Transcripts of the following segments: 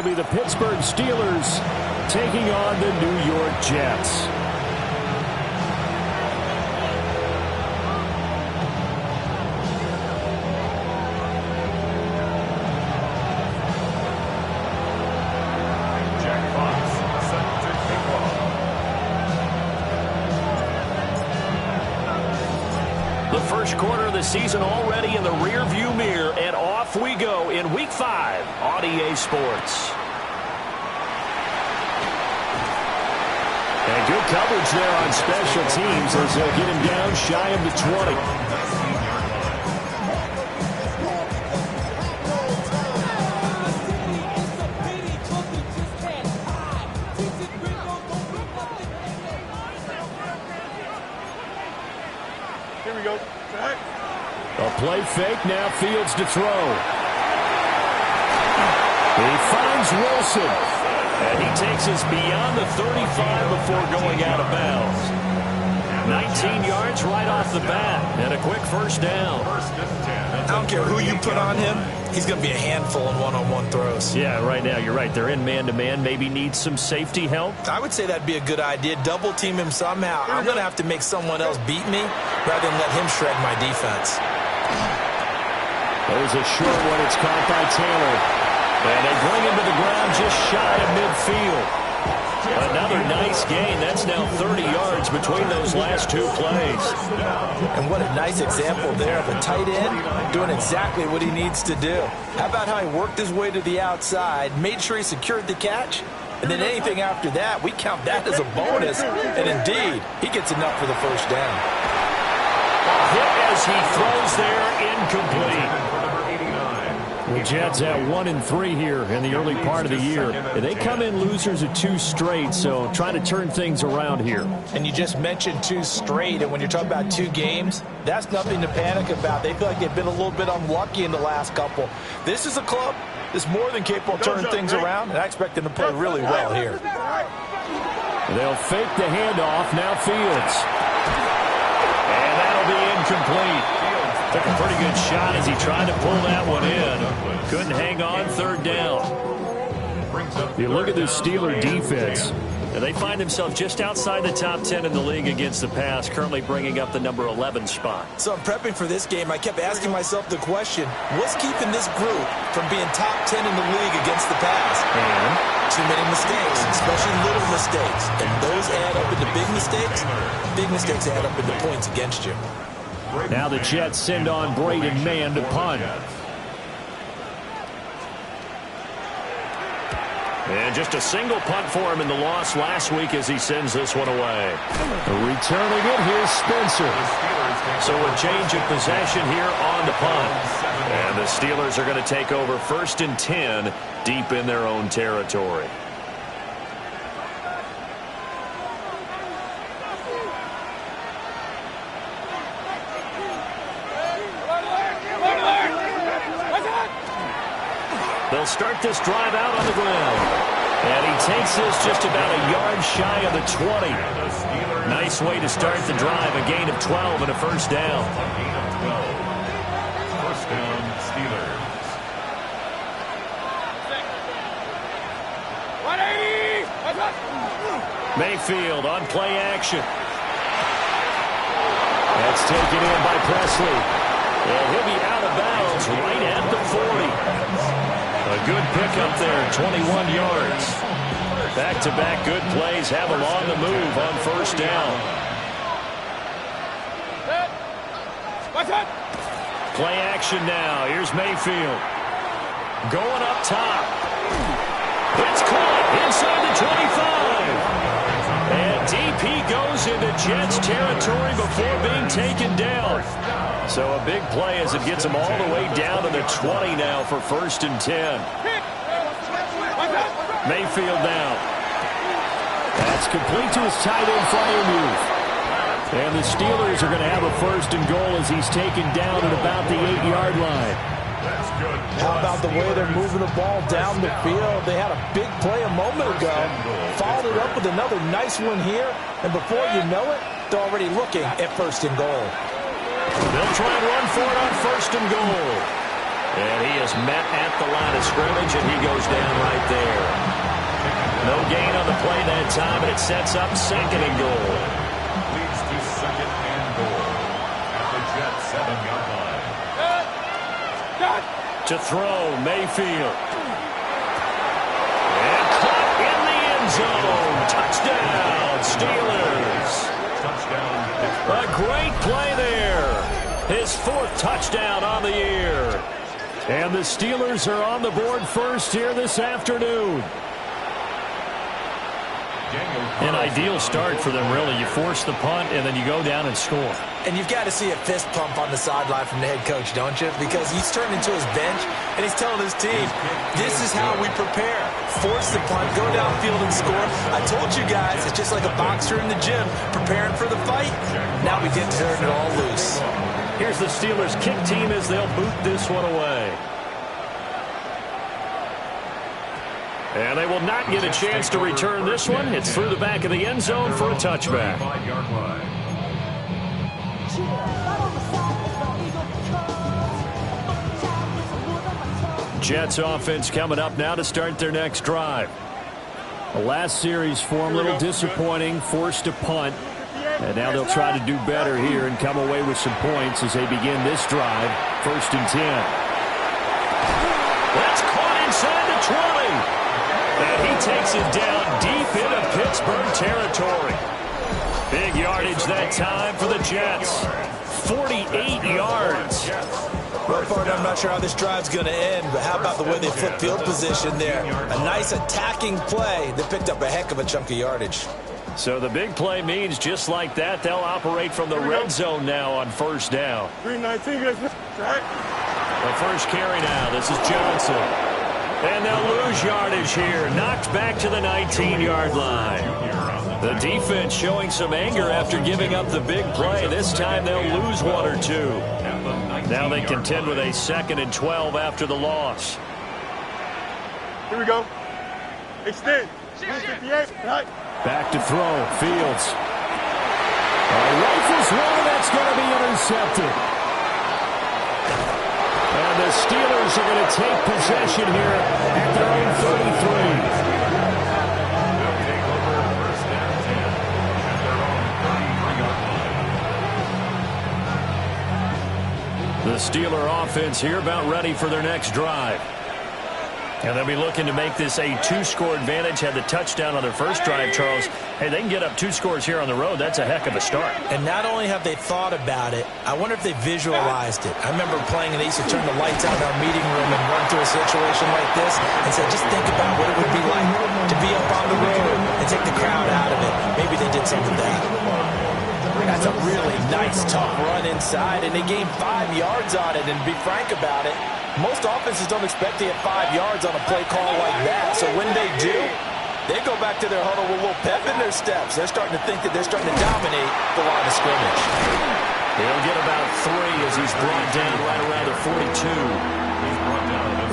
be the Pittsburgh Steelers taking on the New York Jets. The first quarter of the season already in the rearview mirror, and off we go in Week 5 on EA Sports. And good coverage there on special teams as they'll get him down shy of the 20. Here we go. A play fake, now Fields to throw. He finds Wilson. And he takes us beyond the 35 before going out of bounds. 19 yards right off the bat, and a quick first down. I don't care who you put on him, he's going to be a handful in one-on-one throws. Yeah, right now, you're right. They're in man-to-man. Maybe need some safety help. I would say that'd be a good idea. Double team him somehow. I'm going to have to make someone else beat me rather than let him shred my defense. There's a short one. It's caught by Taylor. And they bring him to the ground just shy of midfield. Another nice gain. That's now 30 yards between those last two plays. And what a nice example there of a tight end doing exactly what he needs to do. How about how he worked his way to the outside, made sure he secured the catch, and then anything after that, we count that as a bonus. And indeed, he gets enough for the first down. Hit as he throws there, incomplete. The Jets at 1-3 here in the early part of the year. And they come in losers of 2 straight, so trying to turn things around here. And you just mentioned 2 straight, and when you're talking about 2 games, that's nothing to panic about. They feel like they've been a little bit unlucky in the last couple. This is a club that's more than capable of turning things around, and I expect them to play really well here. They'll fake the handoff. Now Fields. And that'll be incomplete. Took a pretty good shot as he tried to pull that one in. Couldn't hang on, third down. You look at the Steeler defense. And they find themselves just outside the top 10 in the league against the pass, currently bringing up the number 11 spot. So I'm prepping for this game. I kept asking myself the question, what's keeping this group from being top 10 in the league against the pass? And too many mistakes, especially little mistakes. And those add up into big mistakes. Big mistakes add up into points against you. Now the Jets send on Braden Mann to punt. And just a single punt for him in the loss last week as he sends this one away. Returning it, here's Spencer. So a change of possession here on the punt. And the Steelers are going to take over 1st and 10 deep in their own territory. They'll start this drive out on the ground. And he takes this just about a yard shy of the 20. Nice way to start the drive. A gain of 12 and a first down. First down, Steelers. 180! Mayfield on play action. That's taken in by Presley. And he'll be out of bounds right at the 40. A good pickup there, 21 yards. Back-to-back good plays have him on the move on first down. Play action now. Here's Mayfield. Going up top. It's caught inside the 25. And DP goes into Jets territory before being taken down. So a big play as it gets him all the way down to the 20 now for 1st and 10. Mayfield now. That's complete to his tight end flyer move. And the Steelers are going to have a 1st and goal as he's taken down at about the 8-yard line. How about the way they're moving the ball down the field? They had a big play a moment ago. Followed it up with another nice one here. And before you know it, they're already looking at 1st and goal. They'll try and run for it on 1st and goal. And he is met at the line of scrimmage, and he goes down right there. time, and it sets up second and goal. Leads to second and goal at the Jets 7-yard line. To throw, Mayfield. And caught in the end zone. Touchdown, Steelers. Touchdown, A great play there. His 4th touchdown on the year. And the Steelers are on the board first here this afternoon. An ideal start for them, really. You force the punt, and then you go down and score. And you've got to see a fist pump on the sideline from the head coach, don't you? Because he's turned into his bench, and he's telling his team, this is how we prepare. Force the punt, go downfield and score. I told you guys, it's just like a boxer in the gym preparing for the fight. Now we get to turn it all loose. Here's the Steelers kick team as they'll boot this one away. And they will not get a chance to return this one. It's through the back of the end zone for a touchback. Jets offense coming up now to start their next drive. The last series for them, a little disappointing, forced to punt. And now they'll try to do better here and come away with some points as they begin this drive. 1st and 10. That's caught inside the 20. And he takes it down deep into Pittsburgh territory. Big yardage that time for the Jets. 48 yards. Well, partner, I'm not sure how this drive's going to end, but how about the way they flip field position there? A nice attacking play that picked up a heck of a chunk of yardage. So the big play means just like that, they'll operate from the red zone now on 1st down. 319, right? The first carry now. This is Johnson. And they'll lose yardage here. Knocked back to the 19-yard line. The defense showing some anger after giving up the big play. This time they'll lose 1 or 2. Now they contend with a 2nd and 12 after the loss. Here we go. Extend. 158, right? Back to throw. Fields. Rifles one, that's going to be intercepted. And the Steelers are going to take possession here at their own 33. The Steeler offense here about ready for their next drive. And they'll be looking to make this a 2-score advantage. Had the touchdown on their first drive, Charles. Hey, they can get up 2 scores here on the road. That's a heck of a start. And not only have they thought about it, I wonder if they visualized it. I remember playing, and they used to turn the lights out in our meeting room and run through a situation like this and say, just think about what it would be like to be up on the road and take the crowd out of it. Maybe they did some of that. That's a really nice, tough run inside, and they gained 5 yards on it. And to be frank about it, most offenses don't expect to get 5 yards on a play call like that. So when they do, they go back to their huddle with a little pep in their steps. They're starting to think that they're starting to dominate the line of scrimmage. He'll get about 3 as he's brought down right around the 42.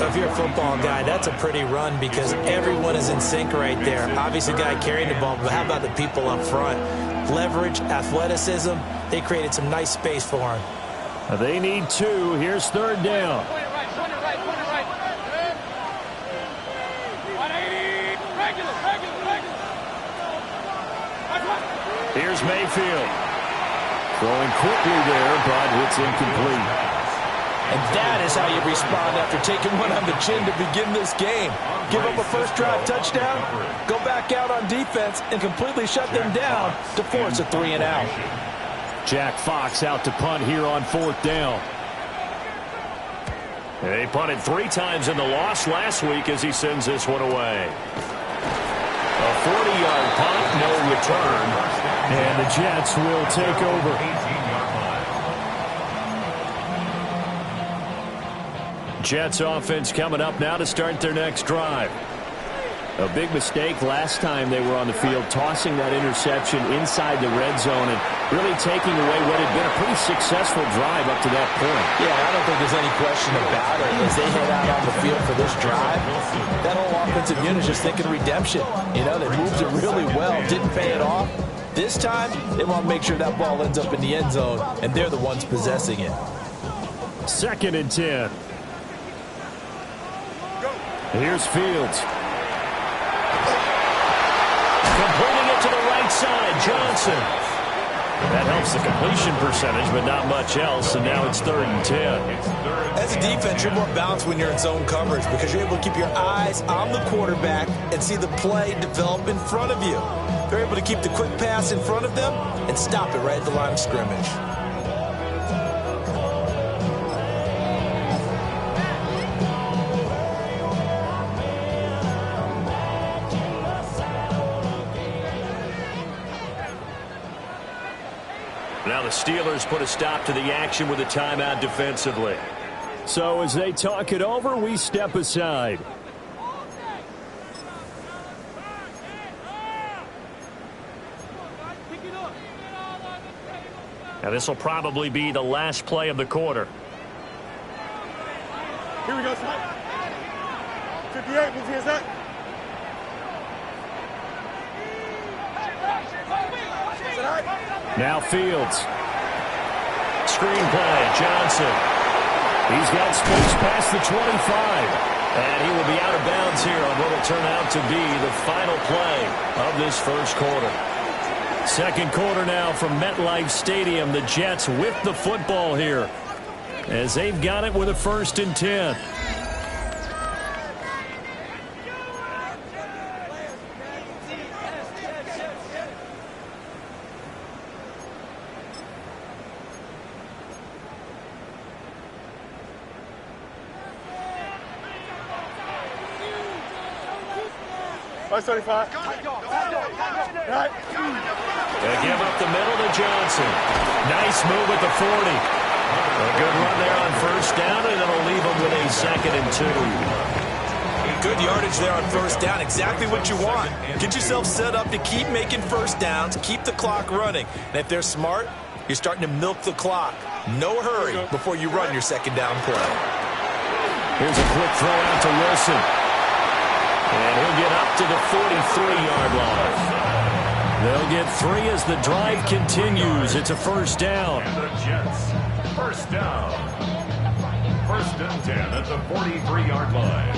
If you're a football guy, that's a pretty run because everyone is in sync right there. Obviously, the guy carrying the ball, but how about the people up front? Leverage, athleticism, they created some nice space for him. They need 2. Here's 3rd down. Here's Mayfield. Throwing quickly there, but it's incomplete. And that is how you respond after taking one on the chin to begin this game. Give up a first drive touchdown, go back out on defense, and completely shut them down to force a 3 and out. Jack Fox out to punt here on 4th down. They punted 3 times in the loss last week as he sends this one away. A 40-yard punt, no return. And the Jets will take over. Jets offense coming up now to start their next drive. A big mistake last time they were on the field, tossing that interception inside the red zone and really taking away what had been a pretty successful drive up to that point. Yeah, I don't think there's any question about it. As they head out on the field for this drive, that whole offensive unit is just thinking redemption. You know, they moved it really well, didn't pay it off. This time, they want to make sure that ball ends up in the end zone, and they're the ones possessing it. 2nd and 10. Here's Fields. Completed Johnson. That helps the completion percentage, but not much else, and now it's 3rd and 10. As a defense, you're more balanced when you're in zone coverage because you're able to keep your eyes on the quarterback and see the play develop in front of you. They're able to keep the quick pass in front of them and stop it right at the line of scrimmage. Now the Steelers put a stop to the action with a timeout defensively. So as they talk it over, we step aside. Now this will probably be the last play of the quarter. Here we go, son. 58, move here, son. Now Fields. Screenplay, Johnson. He's got space past the 25. And he will be out of bounds here on what will turn out to be the final play of this first quarter. Second quarter now from MetLife Stadium. The Jets with the football here as they've got it with a 1st and 10. First 35. Right. They give up the middle to Johnson. Nice move at the 40. A good run there on 1st down, and it'll leave them with a 2nd and 2. Good yardage there on 1st down. Exactly what you want. Get yourself set up to keep making 1st downs, keep the clock running. And if they're smart, you're starting to milk the clock. No hurry before you run your 2nd down play. Here's a quick throw out to Wilson. And he'll get up to the 43-yard line. They'll get 3 as the drive continues. It's a 1st down. And the Jets, 1st down. 1st and 10 at the 43-yard line.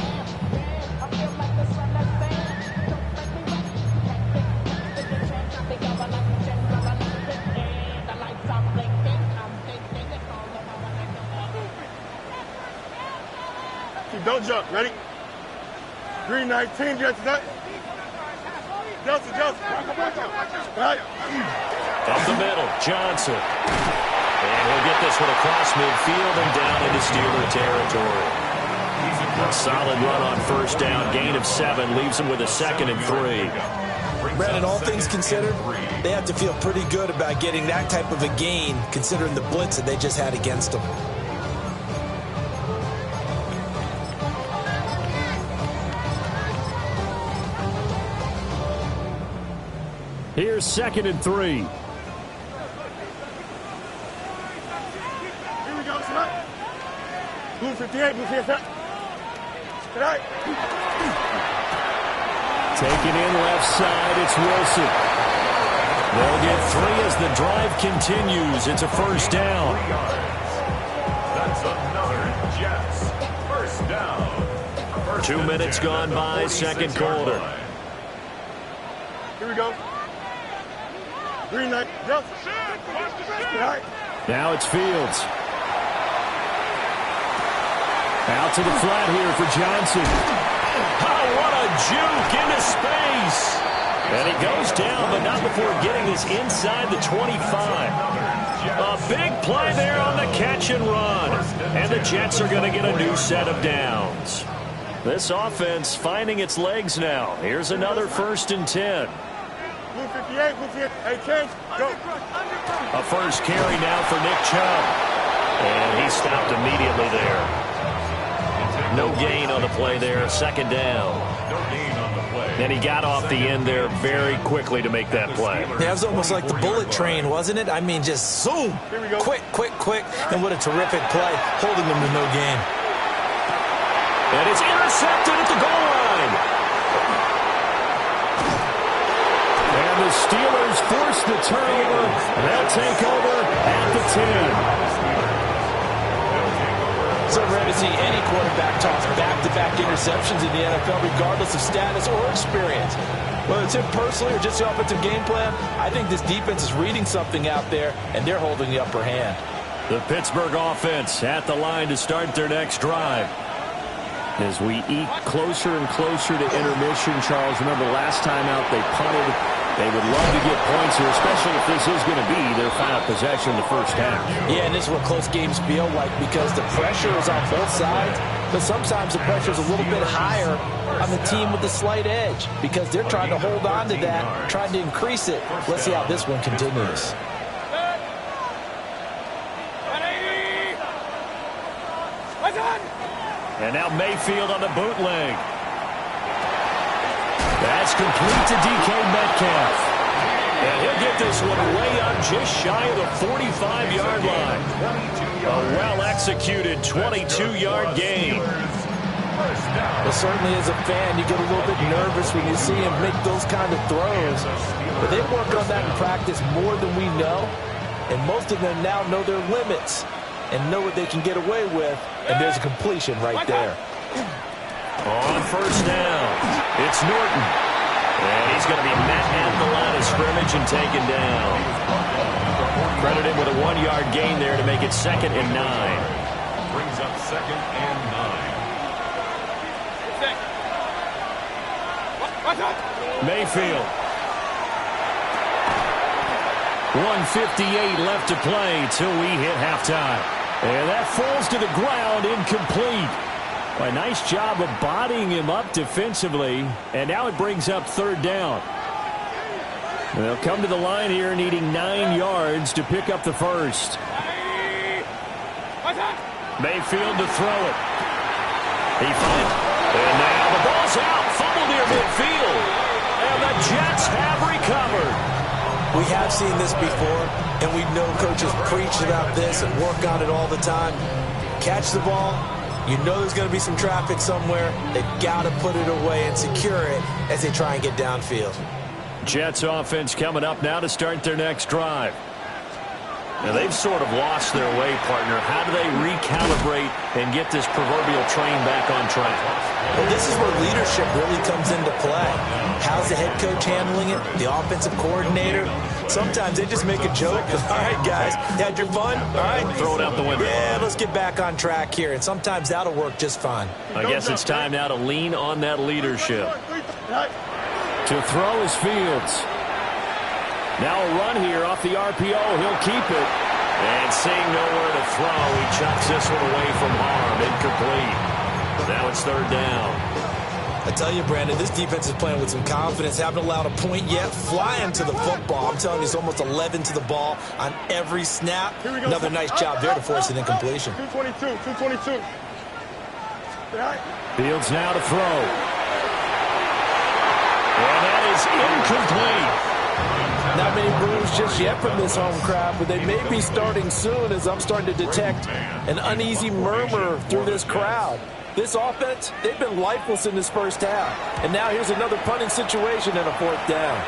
Don't jump. Ready? Green 19, Jets. Johnson. Right. Up the middle, Johnson. And he'll get this one across midfield and down into Steeler territory. A solid run on 1st down, gain of 7, leaves him with a 2nd and 3. Brandon, all things considered, they have to feel pretty good about getting that type of a gain, considering the blitz that they just had against them. Here's 2nd and 3. Here we go, son. Blue 58, move here, son. Right. Taking in left side, it's Wilson. They'll get 3 as the drive continues. It's a 1st down. 3 yards. That's another Jets 1st down. 2 minutes gone by, 2nd quarter. Here we go. Green 9, Johnson. Right. Now it's Fields. Out to the flat here for Johnson. Oh, what a juke into space. And he goes down, but not before getting this inside the 25. A big play there on the catch and run. And the Jets are going to get a new set of downs. This offense finding its legs now. Here's another 1st and 10. Blue 58, move here. Hey, change. Go. A first carry now for Nick Chubb. And he stopped immediately there. No gain on the play there. 2nd down. No gain on the play. And he got off the end there very quickly to make that play. Yeah, it was almost like the bullet train, wasn't it? I mean, just zoom. Quick. And what a terrific play, holding them to no gain. And it's intercepted at the goal line. And the Steelers force the turnover. They'll take over at the 10. So so rare to see any quarterback toss back-to-back interceptions in the NFL, regardless of status or experience. Whether it's him personally or just the offensive game plan, I think this defense is reading something out there, and they're holding the upper hand. The Pittsburgh offense at the line to start their next drive. As we eke closer and closer to intermission, Charles, remember last time out they punted. They would love to get points here, especially if this is going to be their final possession in the first half. Yeah, and this is what close games feel like because the pressure is on both sides, but sometimes the pressure is a little bit higher on the team with the slight edge because they're trying to hold on to that, trying to increase it. Let's see how this one continues. And now Mayfield on the bootleg. That's complete to DK Metcalf. And he'll get this one way up just shy of the 45-yard line. A well-executed 22-yard gain. Well, certainly as a fan, you get a little bit nervous when you see him make those kind of throws. But they work on that in practice more than we know. And most of them now know their limits and know what they can get away with. And there's a completion right there. On first down, it's Norton. And he's going to be met at the line of scrimmage and taken down. Credited with a 1-yard gain there to make it 2nd and 9. Brings up 2nd and 9. Mayfield. 1:58 left to play till we hit halftime. And that falls to the ground, incomplete. A nice job of bodying him up defensively. And now it brings up 3rd down. They'll come to the line here needing 9 yards to pick up the first. Mayfield to throw it. He finds it. And now the ball's out. Fumble near midfield. And the Jets have recovered. We have seen this before, and we know coaches preach about this and work on it all the time. Catch the ball. You know there's going to be some traffic somewhere. They've got to put it away and secure it as they try and get downfield. Jets offense coming up now to start their next drive. Now they've sort of lost their way, partner. How do they recalibrate and get this proverbial train back on track? Well, this is where leadership really comes into play. How's the head coach handling it? The offensive coordinator? Sometimes they just make a joke. All right, guys, you had your fun? All right. Throw it out the window. Yeah, let's get back on track here. And sometimes that'll work just fine. I guess it's time now to lean on that leadership. To throw is Fields. Now a run here off the RPO. He'll keep it. And seeing nowhere to throw, he chucks this one away from harm. Incomplete. Now it's 3rd down. I tell you, Brandon, this defense is playing with some confidence. Haven't allowed a point yet. Flying to the football. I'm telling you, it's almost 11 to the ball on every snap. Another nice job there to force an incompletion. 222. Fields now to throw. And that is incomplete. Not many boos just yet from this home crowd, but they may be starting soon as I'm starting to detect an uneasy murmur through this crowd. This offense, they've been lifeless in this first half. And now here's another punting situation and a 4th down.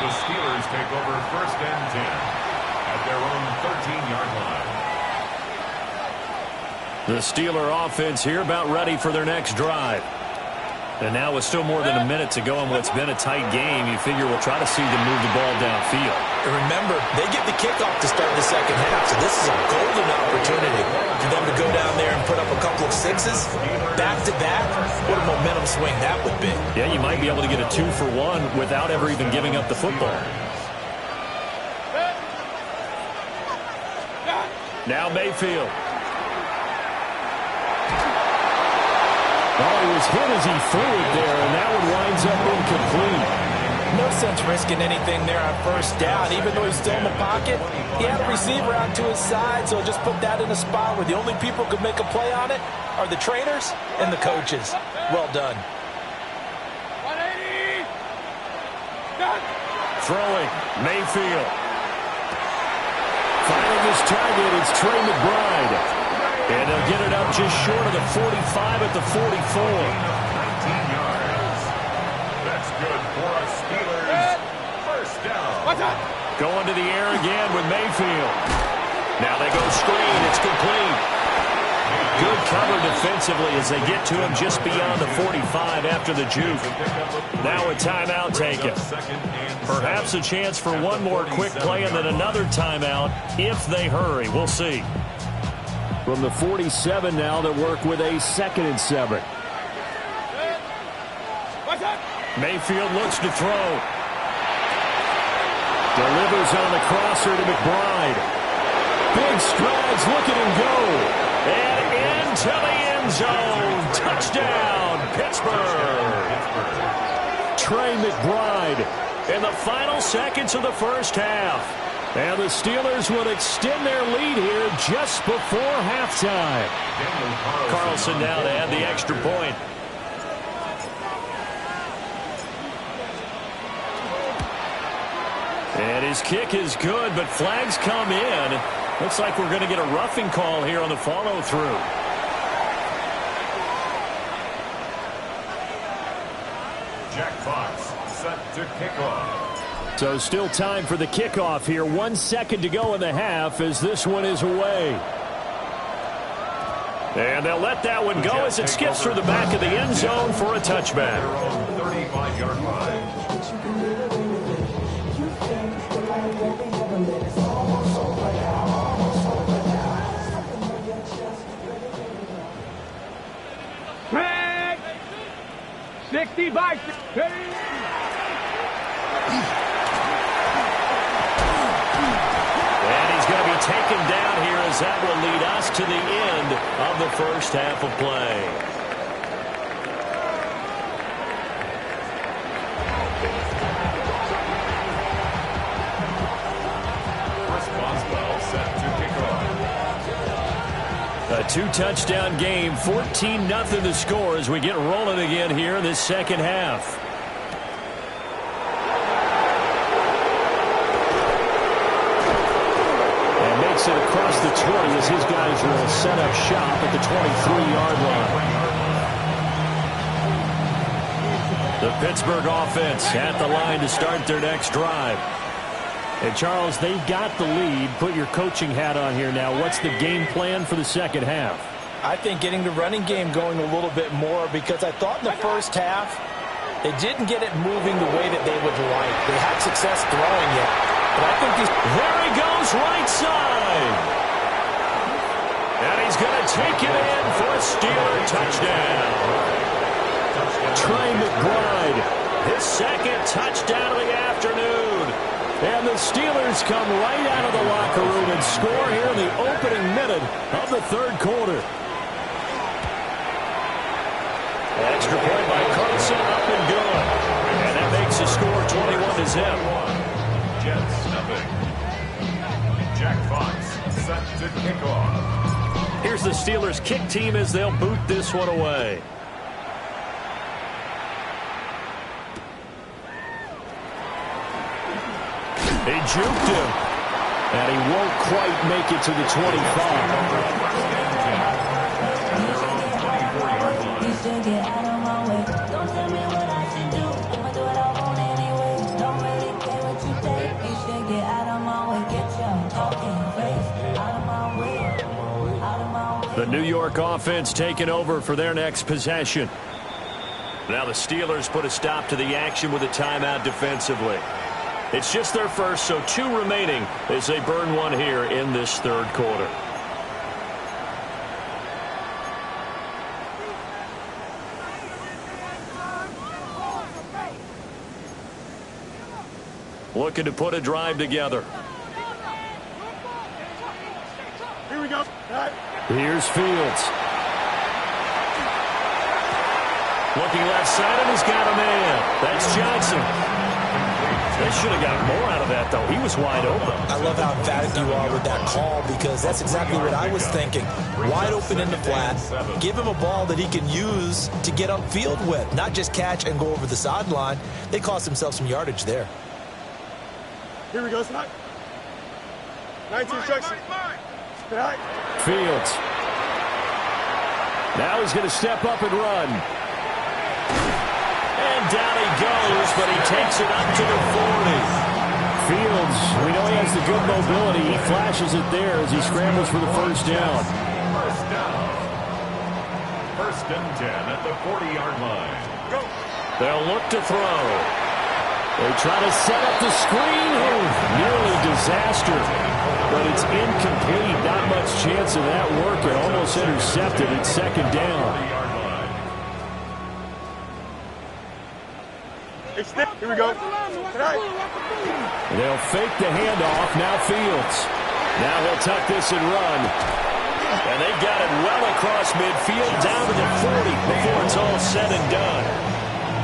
The Steelers take over 1st and 10 at their own 13-yard line. The Steeler offense here about ready for their next drive. And now with still more than a minute to go in what's been a tight game, you figure we'll try to see them move the ball downfield. And remember, they get the kickoff to start the second half, so this is a golden opportunity for them to go down there and put up a couple of sixes, back-to-back. What a momentum swing that would be. Yeah, you might be able to get a 2-for-1 without ever even giving up the football. Now Mayfield. Oh, he was hit as he threw it there, and that one winds up incomplete. No sense risking anything there on first down. Even though he's still in the pocket, he had a receiver out to his side, so just put that in a spot where the only people who could make a play on it are the trainers and the coaches. Well done. Throwing, Mayfield. Finding his target, it's Trey McBride. And they'll get it up just short of the 45 at the 44. 19 yards. That's good for a Steelers 1st down. Going to the air again with Mayfield. Now they go screen. It's complete. Good cover defensively as they get to him just beyond the 45 after the juke. Now a timeout taken. Perhaps a chance for one more quick play and then another timeout if they hurry. We'll see. From the 47 now, they work with a 2nd and 7. Mayfield looks to throw. Delivers on the crosser to McBride. Big strides, look at him go. And into the end zone. Touchdown, Pittsburgh. Trey McBride in the final seconds of the first half. And the Steelers would extend their lead here just before halftime. Carlson now to add the extra point. And his kick is good, but flags come in. Looks like we're going to get a roughing call here on the follow-through. Jack Fox set to kick off. So still time for the kickoff here. 1 second to go in the half as this one is away. And they'll let that one go as it skips through the back of the end zone for a touchback. 35-yard line. Tag! 60 by 60. And he's going to be taken down here as that will lead us to the end of the first half of play. A 2-touchdown game, 14-0 to score as we get rolling again here in this second half. And makes it across the 20 as his guys will set up shop at the 23-yard line. The Pittsburgh offense at the line to start their next drive. And, Charles, they've got the lead. Put your coaching hat on here now. What's the game plan for the second half? I think getting the running game going a little bit more because I thought in the first half they didn't get it moving the way that they would like. They had success throwing it. But I think these... There he goes, right side. And he's going to take it in for a Steeler touchdown. Trey McBride, his second touchdown of the afternoon. And the Steelers come right out of the locker room and score here in the opening minute of the third quarter. Extra point by Carlson, up and good. And that makes the score 21-0. Jets nothing. Jack Fox set to kick off. Here's the Steelers kick team as they'll boot this one away. He juked him, and he won't quite make it to the 25. The New York offense taking over for their next possession. Now the Steelers put a stop to the action with a timeout defensively. It's just their first, so 2 remaining as they burn one here in this third quarter. Looking to put a drive together. Here we go. Here's Fields. Looking left side, and he's got a man. That's Johnson. They should have got more out of that, though. He was wide open. I love how emphatic you are with that call because that's exactly what I was thinking. Wide open in the flat. Give him a ball that he can use to get upfield with, not just catch and go over the sideline. They cost themselves some yardage there. Here we go, Scott. 19 instructions. Fields. Now he's going to step up and run. And down he goes, but he takes it up to the 40. Fields, we know he has the good mobility. He flashes it there as he scrambles for the first down. First down. First and 10 at the 40-yard line. Go. They'll look to throw. They try to set up the screen. Oh, nearly disaster. But it's incomplete. Not much chance of that working. Almost intercepted at second down. Here we go. They'll fake the handoff. Now Fields. Now he'll tuck this and run. And they got it well across midfield down to the 40 before it's all said and done.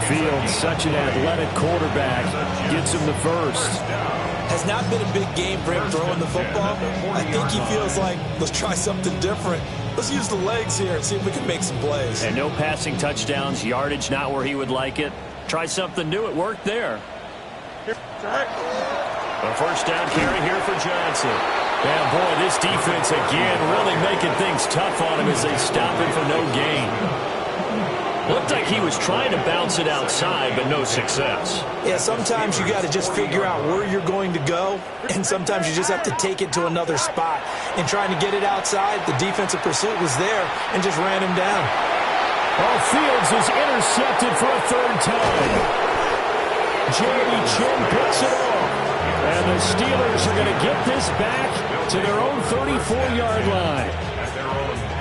Fields, such an athletic quarterback, gets him the first. Has not been a big game for him throwing the football. I think he feels like, let's try something different. Let's use the legs here and see if we can make some plays. And no passing touchdowns, yardage not where he would like it. Try something new. It worked there. A first down carry here for Johnson. And boy, this defense again really making things tough on him as they stop him for no gain. Looked like he was trying to bounce it outside, but no success. Yeah, sometimes you got to just figure out where you're going to go, and sometimes you just have to take it to another spot. And trying to get it outside, the defensive pursuit was there and just ran him down. Oh, Fields is intercepted for a third time. Jeremy Chin picks it off. And the Steelers are going to get this back to their own 34-yard line.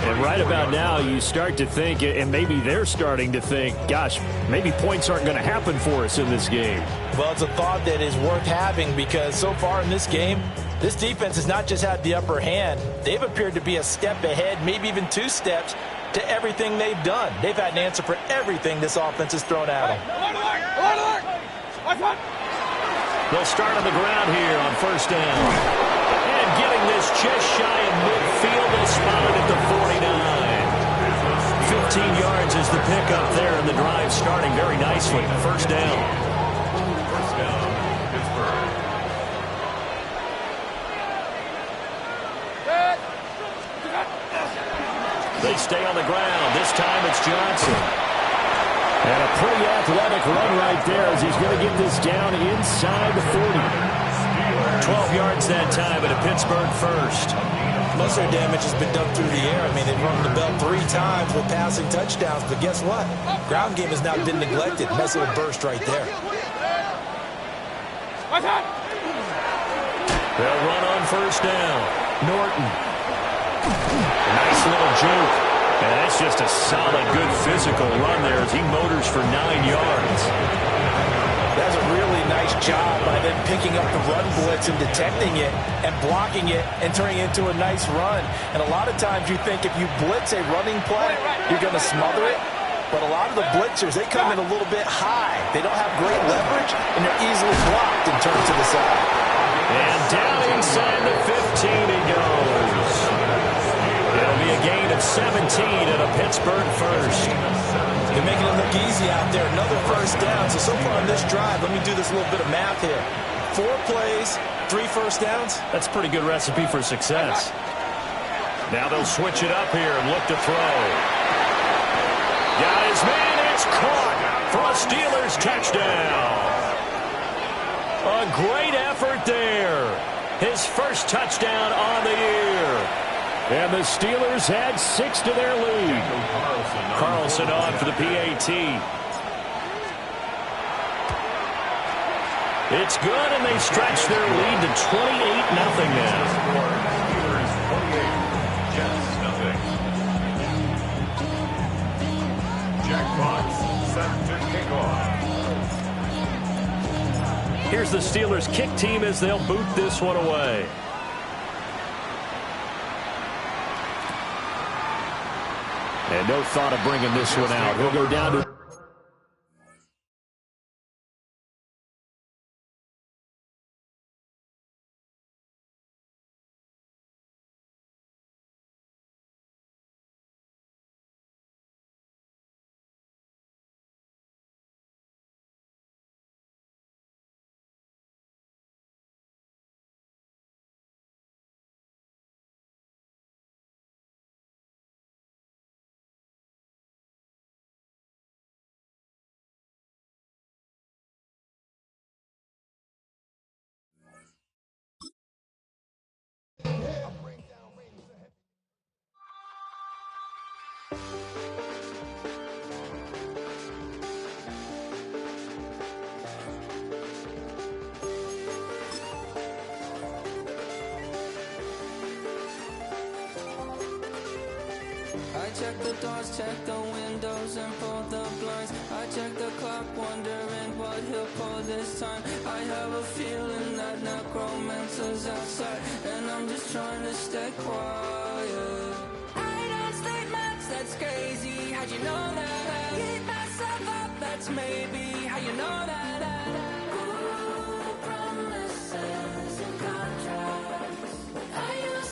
And right about now, you start to think, and maybe they're starting to think, gosh, maybe points aren't going to happen for us in this game. Well, it's a thought that is worth having because so far in this game, this defense has not just had the upper hand. They've appeared to be a step ahead, maybe even two steps, to everything they've done. They've had an answer for everything this offense has thrown at them. They'll start on the ground here on first down. And getting this just shy of midfield, they spot it at the 49. 15 yards is the pickup there, and the drive starting very nicely. First down. First down, Pittsburgh. They stay on the ground. This time it's Johnson. And a pretty athletic run right there as he's going to get this down inside the 40. 12 yards that time at a Pittsburgh first. Most of their damage has been done through the air. I mean, they've rung the bell 3 times with passing touchdowns, but guess what? Ground game has not been neglected. Nice little burst right there. They'll run on first down. Norton. Nice little juke. And that's just a solid, good physical run there as he motors for 9 yards. That's a really nice job by them picking up the run blitz and detecting it and blocking it and turning it into a nice run. And a lot of times you think if you blitz a running play, you're going to smother it. But a lot of the blitzers, they come in a little bit high. They don't have great leverage, and they're easily blocked and turned to the side. And down inside the 15 he goes. It'll be a gain of 17 at a Pittsburgh first. They're making it look easy out there. Another first down. So far on this drive, let me do this little bit of math here. 4 plays, 3 first downs. That's a pretty good recipe for success. Now they'll switch it up here and look to throw. Got his man. It's caught for a Steelers touchdown. A great effort there. His first touchdown on the year. And the Steelers add 6 to their lead. Carlson on for the PAT. It's good, and they stretch their lead to 28-0 now. Jack Fox set to kick off. Here's the Steelers kick team as they'll boot this one away. And no thought of bringing this one out. He'll go down to I check the doors, check the windows, and pull the blinds. I check the clock, wondering what he'll pull this time. I have a feeling that necromancer's outside, and I'm just trying to stay quiet. I don't sleep much, that's crazy. How'd you know that? Keep myself up, that's maybe how you know that.